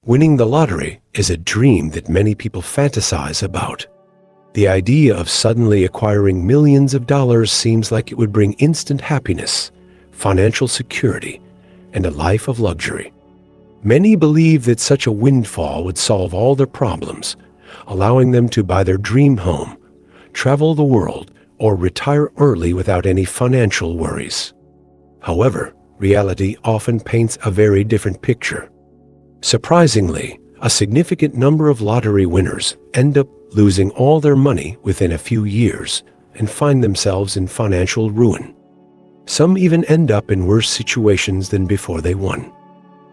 Winning the lottery is a dream that many people fantasize about. The idea of suddenly acquiring millions of dollars seems like it would bring instant happiness, financial security, and a life of luxury. Many believe that such a windfall would solve all their problems, allowing them to buy their dream home, travel the world, or retire early without any financial worries. However, reality often paints a very different picture. Surprisingly, a significant number of lottery winners end up losing all their money within a few years and find themselves in financial ruin. Some even end up in worse situations than before they won.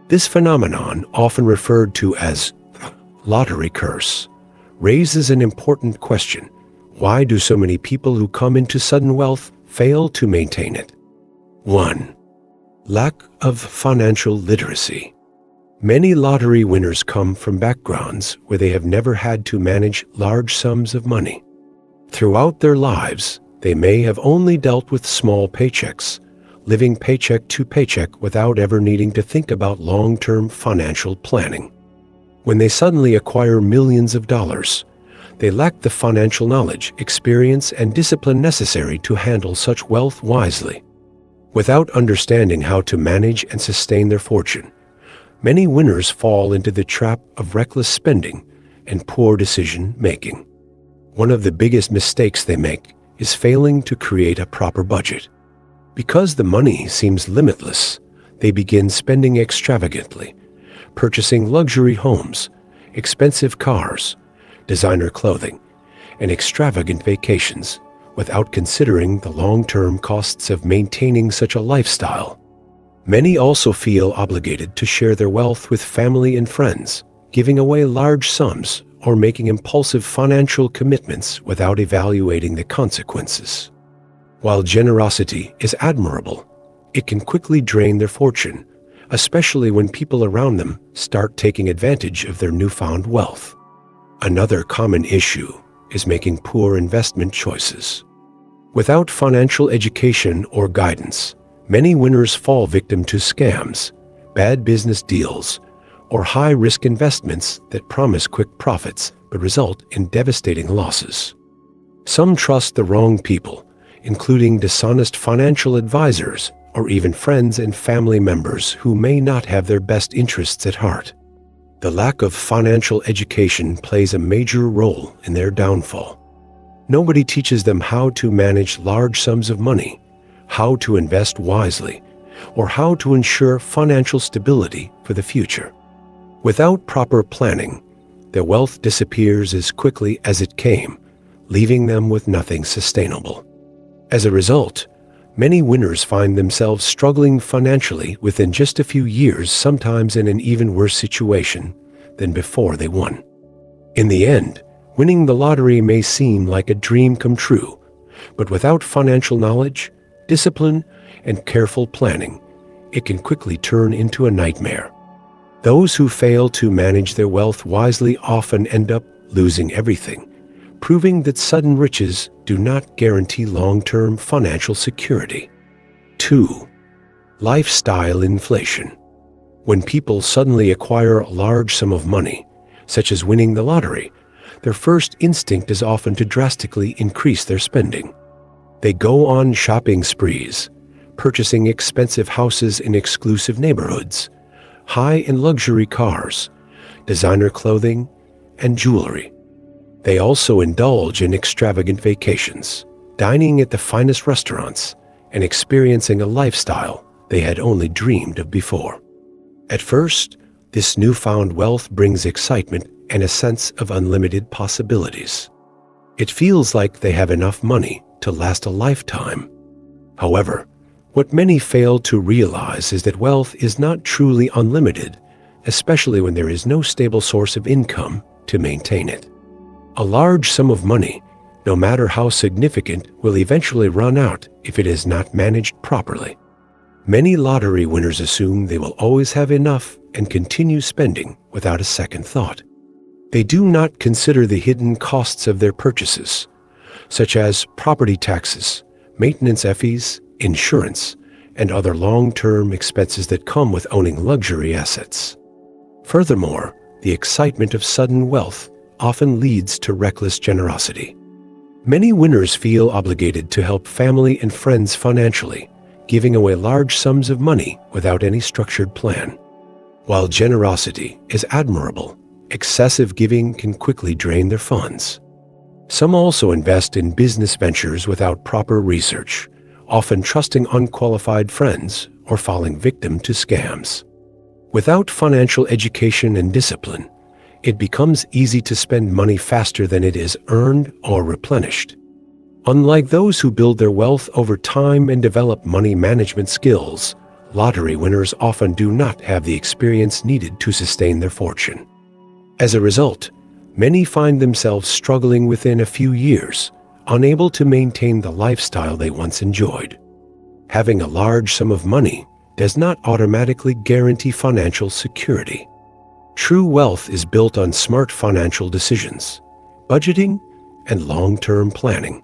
This phenomenon, often referred to as lottery curse, raises an important question. Why do so many people who come into sudden wealth fail to maintain it? 1. Lack of financial literacy. Many lottery winners come from backgrounds where they have never had to manage large sums of money. Throughout their lives, they may have only dealt with small paychecks, living paycheck to paycheck without ever needing to think about long-term financial planning. When they suddenly acquire millions of dollars, they lack the financial knowledge, experience, and discipline necessary to handle such wealth wisely. Without understanding how to manage and sustain their fortune, many winners fall into the trap of reckless spending and poor decision-making. One of the biggest mistakes they make is failing to create a proper budget. Because the money seems limitless, they begin spending extravagantly, purchasing luxury homes, expensive cars, designer clothing, and extravagant vacations without considering the long-term costs of maintaining such a lifestyle. Many also feel obligated to share their wealth with family and friends, giving away large sums or making impulsive financial commitments without evaluating the consequences. While generosity is admirable, it can quickly drain their fortune, especially when people around them start taking advantage of their newfound wealth. Another common issue is making poor investment choices. Without financial education or guidance, many winners fall victim to scams, bad business deals, or high-risk investments that promise quick profits but result in devastating losses. Some trust the wrong people, including dishonest financial advisors or even friends and family members who may not have their best interests at heart. The lack of financial education plays a major role in their downfall. Nobody teaches them how to manage large sums of money, how to invest wisely, or how to ensure financial stability for the future. Without proper planning, their wealth disappears as quickly as it came, leaving them with nothing sustainable. As a result, many winners find themselves struggling financially within just a few years, sometimes in an even worse situation than before they won. In the end, winning the lottery may seem like a dream come true, but without financial knowledge, discipline, and careful planning, it can quickly turn into a nightmare. Those who fail to manage their wealth wisely often end up losing everything, proving that sudden riches do not guarantee long-term financial security. 2. Lifestyle inflation. When people suddenly acquire a large sum of money, such as winning the lottery, their first instinct is often to drastically increase their spending. They go on shopping sprees, purchasing expensive houses in exclusive neighborhoods, high-end luxury cars, designer clothing, and jewelry. They also indulge in extravagant vacations, dining at the finest restaurants, and experiencing a lifestyle they had only dreamed of before. At first, this newfound wealth brings excitement and a sense of unlimited possibilities. It feels like they have enough money to last a lifetime. However, what many fail to realize is that wealth is not truly unlimited, especially when there is no stable source of income to maintain it. A large sum of money, no matter how significant, will eventually run out if it is not managed properly. Many lottery winners assume they will always have enough and continue spending without a second thought. They do not consider the hidden costs of their purchases, such as property taxes, maintenance fees, insurance, and other long-term expenses that come with owning luxury assets. Furthermore, the excitement of sudden wealth often leads to reckless generosity. Many winners feel obligated to help family and friends financially, giving away large sums of money without any structured plan. While generosity is admirable, excessive giving can quickly drain their funds. Some also invest in business ventures without proper research, often trusting unqualified friends or falling victim to scams. Without financial education and discipline, it becomes easy to spend money faster than it is earned or replenished. Unlike those who build their wealth over time and develop money management skills, lottery winners often do not have the experience needed to sustain their fortune. As a result, many find themselves struggling within a few years, unable to maintain the lifestyle they once enjoyed. Having a large sum of money does not automatically guarantee financial security. True wealth is built on smart financial decisions, budgeting, and long-term planning.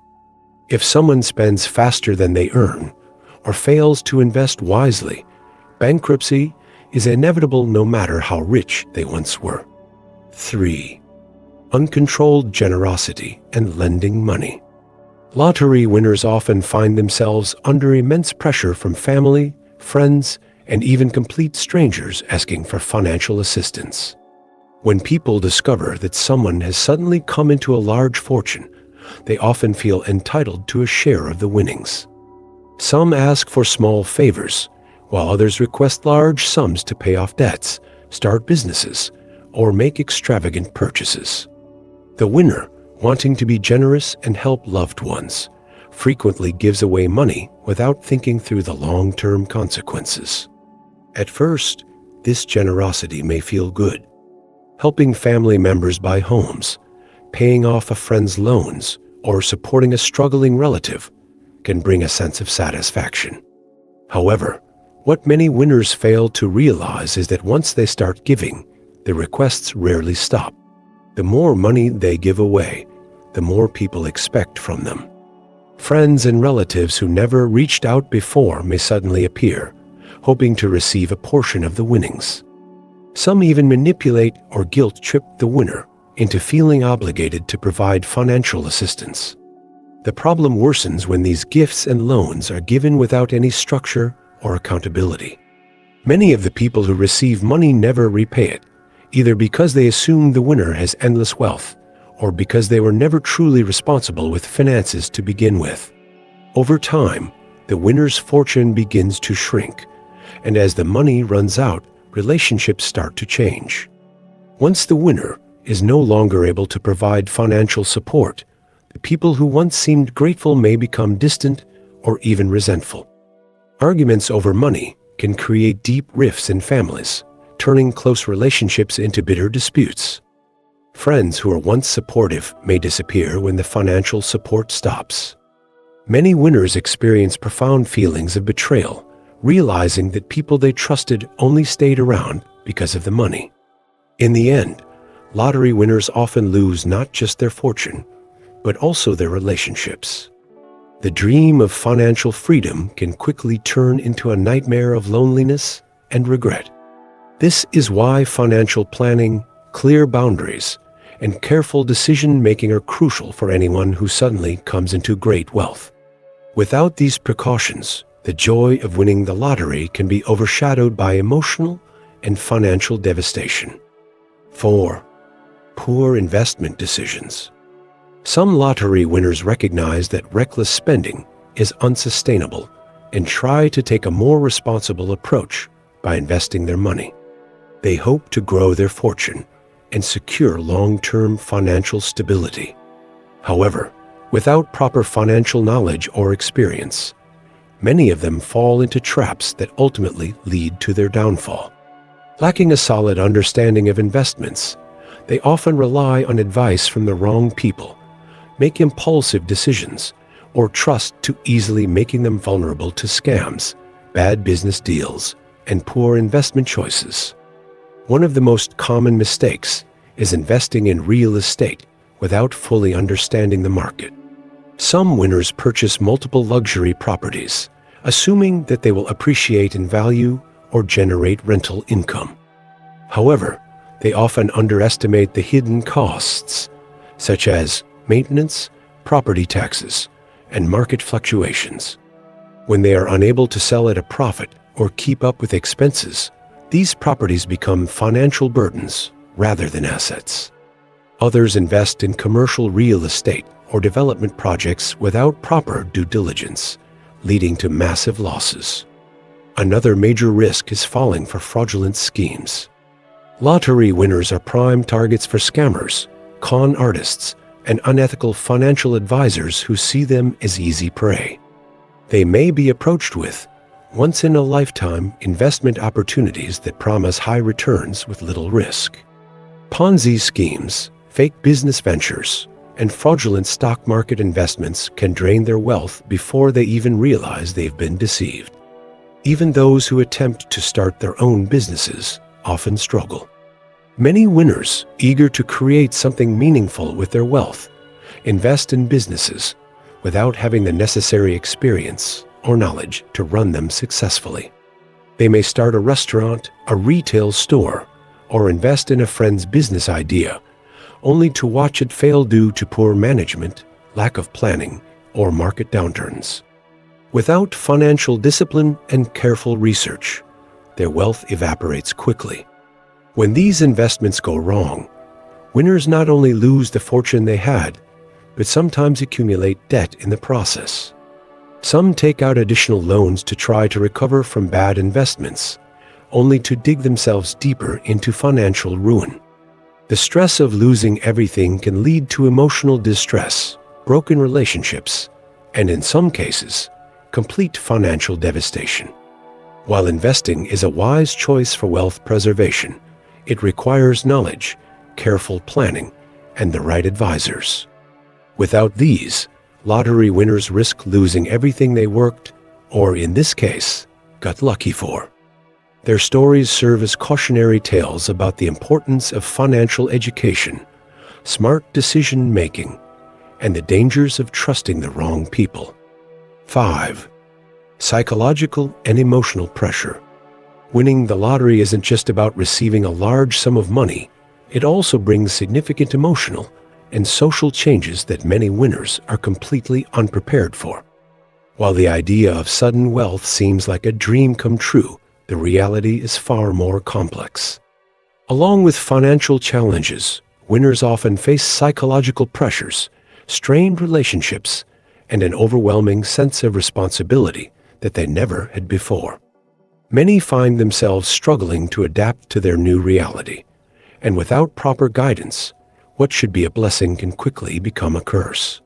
If someone spends faster than they earn or fails to invest wisely, bankruptcy is inevitable no matter how rich they once were. 3. Uncontrolled generosity and lending money. Lottery winners often find themselves under immense pressure from family, friends, and even complete strangers asking for financial assistance. When people discover that someone has suddenly come into a large fortune, they often feel entitled to a share of the winnings. Some ask for small favors, while others request large sums to pay off debts, start businesses, or make extravagant purchases. The winner, wanting to be generous and help loved ones, frequently gives away money without thinking through the long-term consequences. At first, this generosity may feel good. Helping family members buy homes, paying off a friend's loans, or supporting a struggling relative can bring a sense of satisfaction. However, what many winners fail to realize is that once they start giving, the requests rarely stop. The more money they give away, the more people expect from them. Friends and relatives who never reached out before may suddenly appear, hoping to receive a portion of the winnings. Some even manipulate or guilt-trip the winner into feeling obligated to provide financial assistance. The problem worsens when these gifts and loans are given without any structure or accountability. Many of the people who receive money never repay it, either because they assume the winner has endless wealth or because they were never truly responsible with finances to begin with. Over time, the winner's fortune begins to shrink, and as the money runs out, relationships start to change. Once the winner is no longer able to provide financial support, the people who once seemed grateful may become distant or even resentful. Arguments over money can create deep rifts in families, turning close relationships into bitter disputes. Friends who were once supportive may disappear when the financial support stops. Many winners experience profound feelings of betrayal, realizing that people they trusted only stayed around because of the money. In the end, lottery winners often lose not just their fortune, but also their relationships. The dream of financial freedom can quickly turn into a nightmare of loneliness and regret. This is why financial planning, clear boundaries, and careful decision-making are crucial for anyone who suddenly comes into great wealth. Without these precautions, the joy of winning the lottery can be overshadowed by emotional and financial devastation. 4. Poor investment decisions. Some lottery winners recognize that reckless spending is unsustainable and try to take a more responsible approach by investing their money. They hope to grow their fortune and secure long-term financial stability. However, without proper financial knowledge or experience, many of them fall into traps that ultimately lead to their downfall. Lacking a solid understanding of investments, they often rely on advice from the wrong people, make impulsive decisions, or trust too easily, making them vulnerable to scams, bad business deals, and poor investment choices. One of the most common mistakes is investing in real estate without fully understanding the market. Some winners purchase multiple luxury properties, assuming that they will appreciate in value or generate rental income. However, They often underestimate the hidden costs, such as maintenance, property taxes, and market fluctuations. When they are unable to sell at a profit or keep up with expenses, these properties become financial burdens rather than assets. Others invest in commercial real estate or development projects without proper due diligence, leading to massive losses. Another major risk is falling for fraudulent schemes. Lottery winners are prime targets for scammers, con artists, and unethical financial advisors who see them as easy prey. They may be approached with once-in-a-lifetime investment opportunities that promise high returns with little risk. Ponzi schemes, fake business ventures, and fraudulent stock market investments can drain their wealth before they even realize they've been deceived. Even those who attempt to start their own businesses often struggle. Many winners, eager to create something meaningful with their wealth, invest in businesses without having the necessary experience or knowledge to run them successfully. They may start a restaurant, a retail store, or invest in a friend's business idea, only to watch it fail due to poor management, lack of planning, or market downturns. Without financial discipline and careful research, their wealth evaporates quickly. When these investments go wrong, winners not only lose the fortune they had, but sometimes accumulate debt in the process. Some take out additional loans to try to recover from bad investments, only to dig themselves deeper into financial ruin. The stress of losing everything can lead to emotional distress, broken relationships, and in some cases, complete financial devastation. While investing is a wise choice for wealth preservation, it requires knowledge, careful planning, and the right advisors. Without these, lottery winners risk losing everything they worked, or in this case, got lucky for. Their stories serve as cautionary tales about the importance of financial education, smart decision-making, and the dangers of trusting the wrong people. 5. Psychological and emotional pressure. Winning the lottery isn't just about receiving a large sum of money. It also brings significant emotional and social changes that many winners are completely unprepared for. While the idea of sudden wealth seems like a dream come true, the reality is far more complex. Along with financial challenges, winners often face psychological pressures, strained relationships, and an overwhelming sense of responsibility that they never had before. Many find themselves struggling to adapt to their new reality, and without proper guidance, what should be a blessing can quickly become a curse.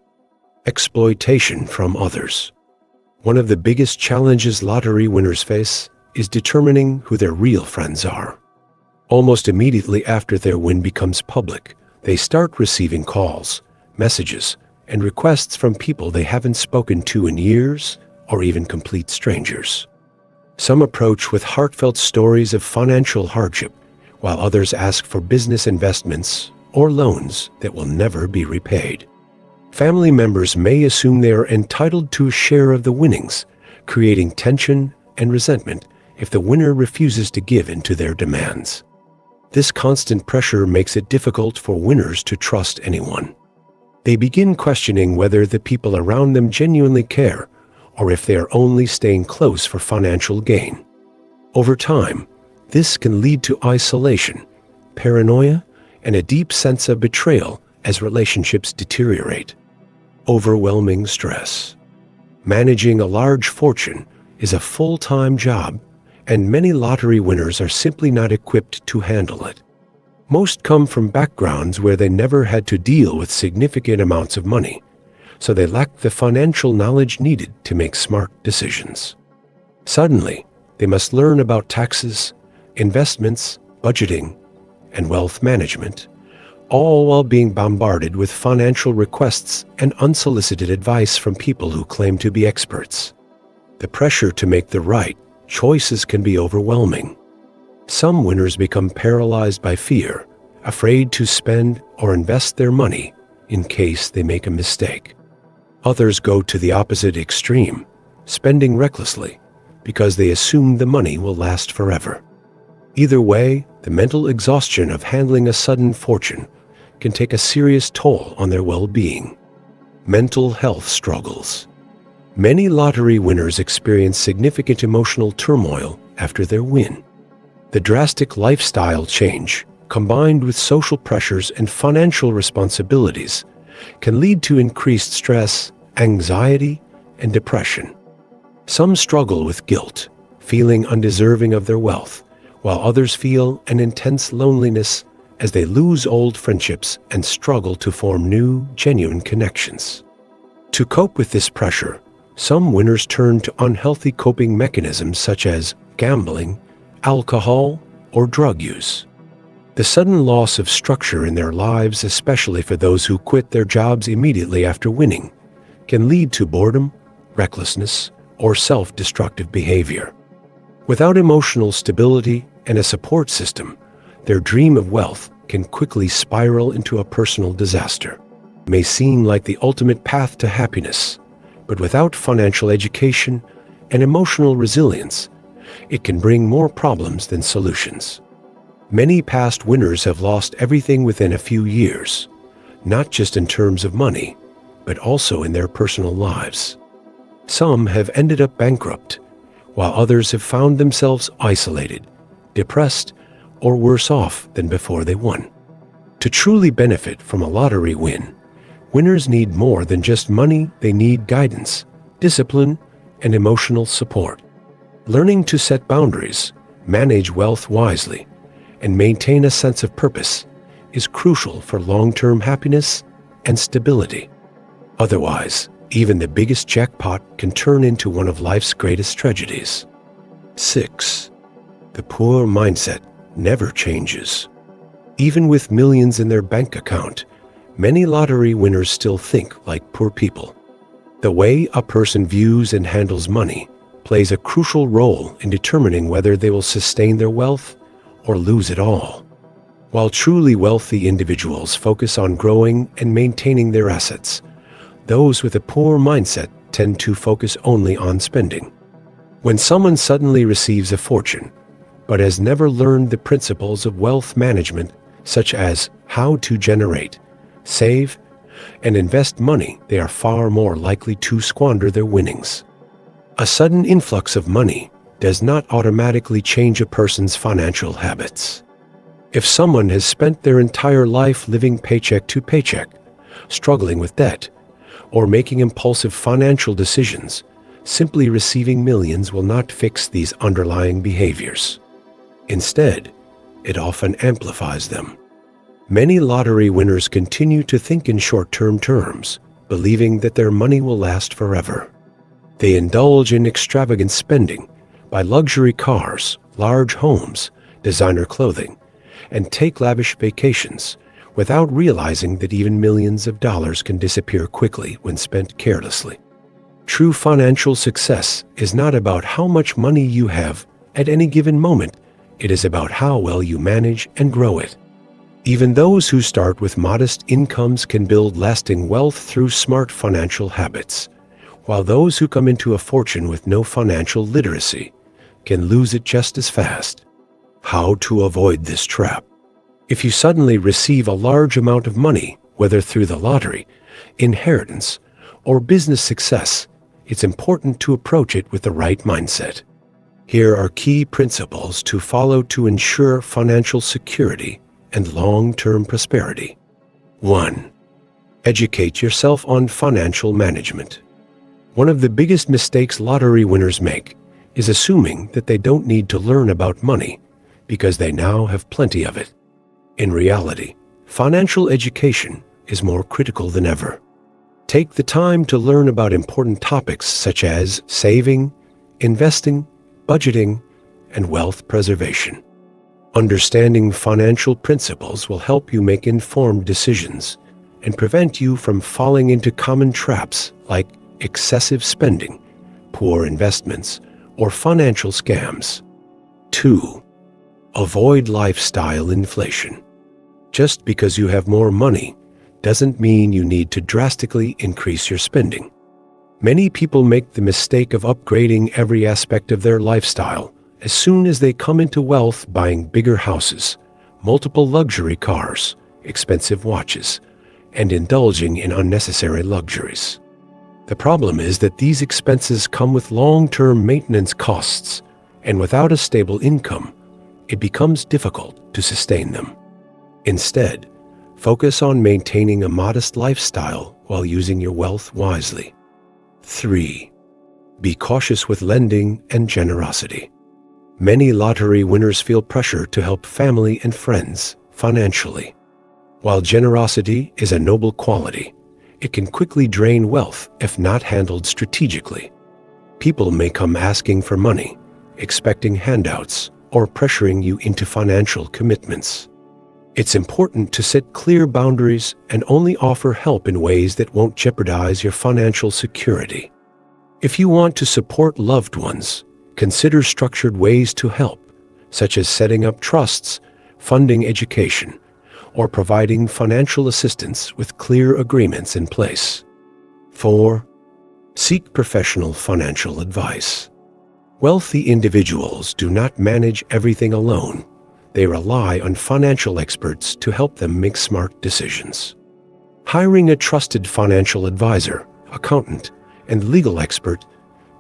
Exploitation from others. One of the biggest challenges lottery winners face is determining who their real friends are. Almost immediately after their win becomes public, they start receiving calls, messages, and requests from people they haven't spoken to in years, or even complete strangers. Some approach with heartfelt stories of financial hardship, while others ask for business investments or loans that will never be repaid. Family members may assume they are entitled to a share of the winnings, creating tension and resentment if the winner refuses to give in to their demands. This constant pressure makes it difficult for winners to trust anyone. They begin questioning whether the people around them genuinely care, or if they are only staying close for financial gain. Over time, this can lead to isolation, paranoia, and a deep sense of betrayal as relationships deteriorate. Overwhelming stress. Managing a large fortune is a full-time job, and many lottery winners are simply not equipped to handle it. Most come from backgrounds where they never had to deal with significant amounts of money, so they lack the financial knowledge needed to make smart decisions. Suddenly, they must learn about taxes, investments, budgeting, and wealth management, all while being bombarded with financial requests and unsolicited advice from people who claim to be experts. The pressure to make the right choices can be overwhelming. Some winners become paralyzed by fear, afraid to spend or invest their money in case they make a mistake. Others go to the opposite extreme, spending recklessly because they assume the money will last forever. Either way, the mental exhaustion of handling a sudden fortune can take a serious toll on their well-being. Mental health struggles. Many lottery winners experience significant emotional turmoil after their win. The drastic lifestyle change, combined with social pressures and financial responsibilities, can lead to increased stress, anxiety, and depression. Some struggle with guilt, feeling undeserving of their wealth, while others feel an intense loneliness as they lose old friendships and struggle to form new, genuine connections. To cope with this pressure, some winners turn to unhealthy coping mechanisms such as gambling, alcohol, or drug use. The sudden loss of structure in their lives, especially for those who quit their jobs immediately after winning, can lead to boredom, recklessness, or self-destructive behavior. Without emotional stability and a support system, their dream of wealth can quickly spiral into a personal disaster. It may seem like the ultimate path to happiness, but without financial education and emotional resilience, it can bring more problems than solutions. Many past winners have lost everything within a few years, not just in terms of money, but also in their personal lives. Some have ended up bankrupt, while others have found themselves isolated, depressed, or worse off than before they won. To truly benefit from a lottery win, winners need more than just money. They need guidance, discipline, and emotional support. Learning to set boundaries, manage wealth wisely, and maintain a sense of purpose is crucial for long-term happiness and stability. Otherwise, even the biggest jackpot can turn into one of life's greatest tragedies. 6. The poor mindset never changes. Even with millions in their bank account, many lottery winners still think like poor people. The way a person views and handles money plays a crucial role in determining whether they will sustain their wealth or lose it all. While truly wealthy individuals focus on growing and maintaining their assets, those with a poor mindset tend to focus only on spending. When someone suddenly receives a fortune, but has never learned the principles of wealth management, such as how to generate, save, and invest money, they are far more likely to squander their winnings. A sudden influx of money does not automatically change a person's financial habits. If someone has spent their entire life living paycheck to paycheck, struggling with debt, or making impulsive financial decisions, simply receiving millions will not fix these underlying behaviors. Instead, it often amplifies them. Many lottery winners continue to think in short-term terms, believing that their money will last forever. They indulge in extravagant spending, buy luxury cars, large homes, designer clothing, and take lavish vacations, without realizing that even millions of dollars can disappear quickly when spent carelessly. True financial success is not about how much money you have at any given moment. It is about how well you manage and grow it. Even those who start with modest incomes can build lasting wealth through smart financial habits, while those who come into a fortune with no financial literacy can lose it just as fast. How to avoid this trap? If you suddenly receive a large amount of money, whether through the lottery, inheritance, or business success, it's important to approach it with the right mindset. Here are key principles to follow to ensure financial security and long-term prosperity. 1. Educate yourself on financial management. One of the biggest mistakes lottery winners make is assuming that they don't need to learn about money because they now have plenty of it. In reality, financial education is more critical than ever. Take the time to learn about important topics such as saving, investing, budgeting, and wealth preservation. Understanding financial principles will help you make informed decisions and prevent you from falling into common traps like excessive spending, poor investments, or financial scams. 2. Avoid lifestyle inflation. Just because you have more money doesn't mean you need to drastically increase your spending. Many people make the mistake of upgrading every aspect of their lifestyle as soon as they come into wealth, buying bigger houses, multiple luxury cars, expensive watches, and indulging in unnecessary luxuries. The problem is that these expenses come with long-term maintenance costs, and without a stable income, it becomes difficult to sustain them. Instead, focus on maintaining a modest lifestyle while using your wealth wisely. 3. Be cautious with lending and generosity. Many lottery winners feel pressure to help family and friends financially. While generosity is a noble quality, it can quickly drain wealth if not handled strategically. People may come asking for money, expecting handouts, or pressuring you into financial commitments. It's important to set clear boundaries and only offer help in ways that won't jeopardize your financial security. If you want to support loved ones, consider structured ways to help, such as setting up trusts, funding education, or providing financial assistance with clear agreements in place. 4. Seek professional financial advice. Wealthy individuals do not manage everything alone. They rely on financial experts to help them make smart decisions. Hiring a trusted financial advisor, accountant, and legal expert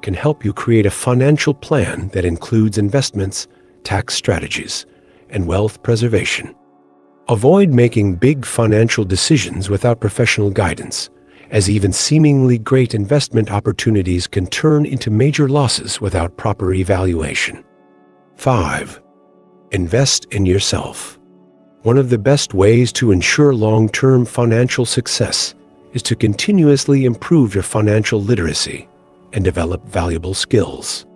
can help you create a financial plan that includes investments, tax strategies, and wealth preservation. Avoid making big financial decisions without professional guidance, as even seemingly great investment opportunities can turn into major losses without proper evaluation. 5. Invest in yourself. One of the best ways to ensure long-term financial success is to continuously improve your financial literacy and develop valuable skills.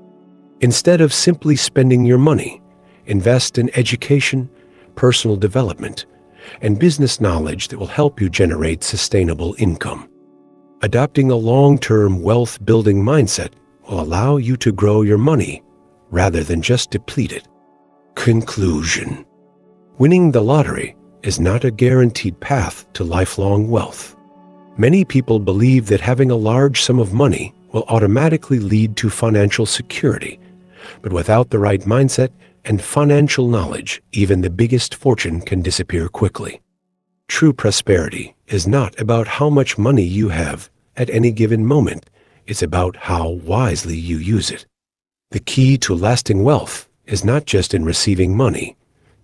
Instead of simply spending your money, invest in education, personal development, and business knowledge that will help you generate sustainable income. Adopting a long-term wealth-building mindset will allow you to grow your money rather than just deplete it. Conclusion. Winning the lottery is not a guaranteed path to lifelong wealth. Many people believe that having a large sum of money will automatically lead to financial security, but without the right mindset and financial knowledge, even the biggest fortune can disappear quickly. True prosperity is not about how much money you have at any given moment. It's about how wisely you use it. The key to lasting wealth is not just in receiving money,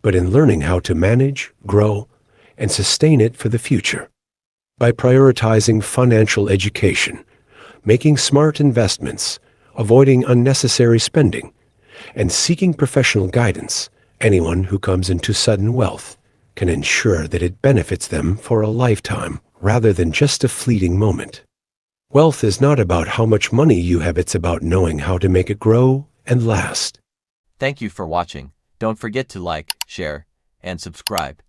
but in learning how to manage, grow, and sustain it for the future. By prioritizing financial education, making smart investments, avoiding unnecessary spending, and seeking professional guidance, anyone who comes into sudden wealth can ensure that it benefits them for a lifetime rather than just a fleeting moment. Wealth is not about how much money you have, it's about knowing how to make it grow and last. Thank you for watching. Don't forget to like, share, and subscribe.